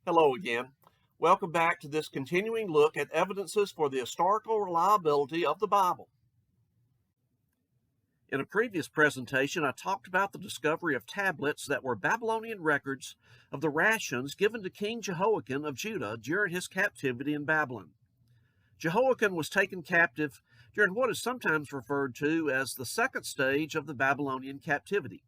Hello again. Welcome back to this continuing look at evidences for the historical reliability of the Bible. In a previous presentation, I talked about the discovery of tablets that were Babylonian records of the rations given to King Jehoiakim of Judah during his captivity in Babylon. Jehoiakim was taken captive during what is sometimes referred to as the second stage of the Babylonian captivity.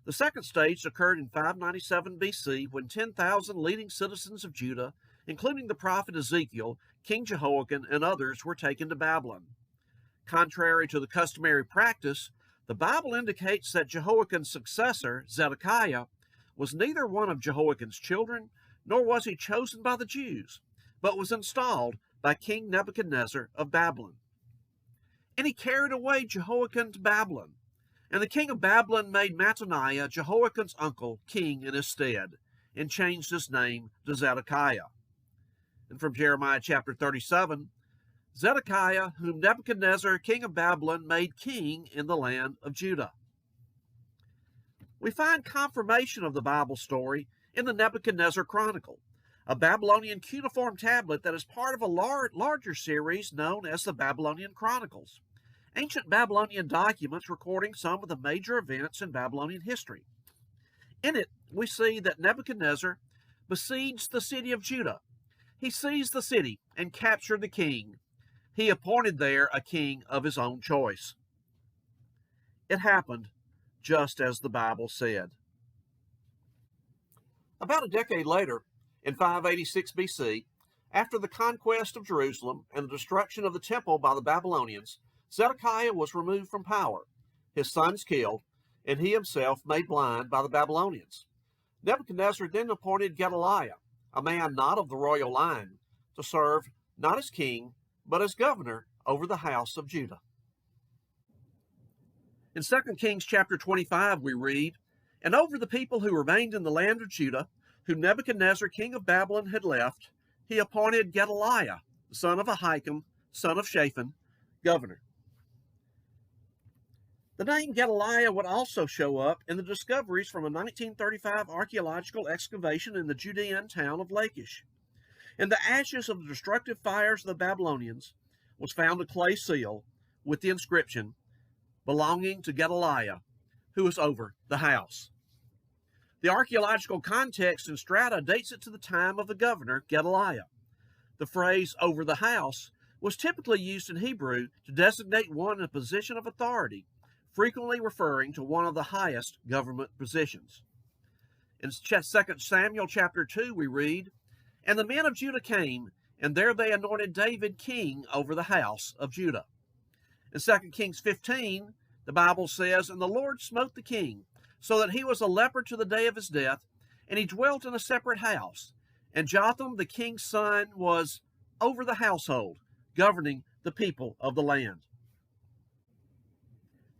The second stage occurred in 597 BC when 10,000 leading citizens of Judah, including the prophet Ezekiel, King Jehoiakim, and others, were taken to Babylon. Contrary to the customary practice, the Bible indicates that Jehoiakim's successor, Zedekiah, was neither one of Jehoiakim's children, nor was he chosen by the Jews, but was installed by King Nebuchadnezzar of Babylon. And he carried away Jehoiakim to Babylon. And the king of Babylon made Mattaniah, Jehoiakim's uncle, king in his stead, and changed his name to Zedekiah. And from Jeremiah chapter 37, Zedekiah, whom Nebuchadnezzar, king of Babylon, made king in the land of Judah. We find confirmation of the Bible story in the Nebuchadnezzar Chronicle, a Babylonian cuneiform tablet that is part of a larger series known as the Babylonian Chronicles, ancient Babylonian documents recording some of the major events in Babylonian history. In it, we see that Nebuchadnezzar besieged the city of Judah. He seized the city and captured the king. He appointed there a king of his own choice. It happened just as the Bible said. About a decade later, in 586 BC, after the conquest of Jerusalem and the destruction of the temple by the Babylonians, Zedekiah was removed from power, his sons killed, and he himself made blind by the Babylonians. Nebuchadnezzar then appointed Gedaliah, a man not of the royal line, to serve not as king, but as governor over the house of Judah. In 2 Kings chapter 25 we read, "And over the people who remained in the land of Judah, whom Nebuchadnezzar king of Babylon had left, he appointed Gedaliah, the son of Ahikam, son of Shaphan, governor." The name Gedaliah would also show up in the discoveries from a 1935 archaeological excavation in the Judean town of Lachish. In the ashes of the destructive fires of the Babylonians was found a clay seal with the inscription, "Belonging to Gedaliah, who was over the house." The archaeological context in strata dates it to the time of the governor, Gedaliah. The phrase, "over the house," was typically used in Hebrew to designate one in a position of authority, frequently referring to one of the highest government positions. In 2 Samuel chapter 2 we read, "And the men of Judah came, and there they anointed David king over the house of Judah." In 2 Kings 15, the Bible says, "And the Lord smote the king, so that he was a leper to the day of his death, and he dwelt in a separate house. And Jotham the king's son was over the household, governing the people of the land."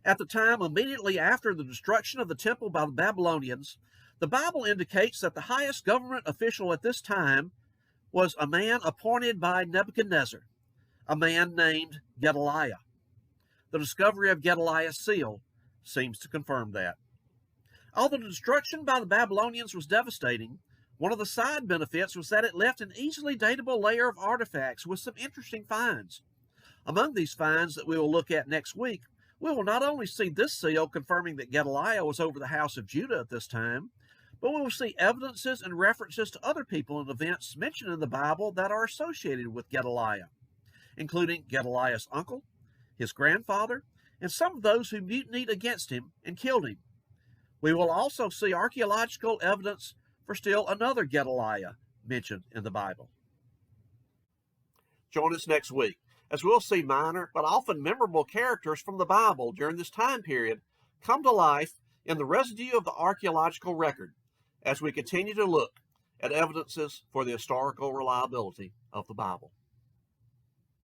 At the time immediately after the destruction of the temple by the Babylonians, the Bible indicates that the highest government official at this time was a man appointed by Nebuchadnezzar, a man named Gedaliah. The discovery of Gedaliah's seal seems to confirm that. Although the destruction by the Babylonians was devastating, one of the side benefits was that it left an easily datable layer of artifacts with some interesting finds. Among these finds that we will look at next week, we will not only see this seal confirming that Gedaliah was over the house of Judah at this time, but we will see evidences and references to other people and events mentioned in the Bible that are associated with Gedaliah, including Gedaliah's uncle, his grandfather, and some of those who mutinied against him and killed him. We will also see archaeological evidence for still another Gedaliah mentioned in the Bible. Join us next week as we'll see minor but often memorable characters from the Bible during this time period come to life in the residue of the archaeological record as we continue to look at evidences for the historical reliability of the Bible.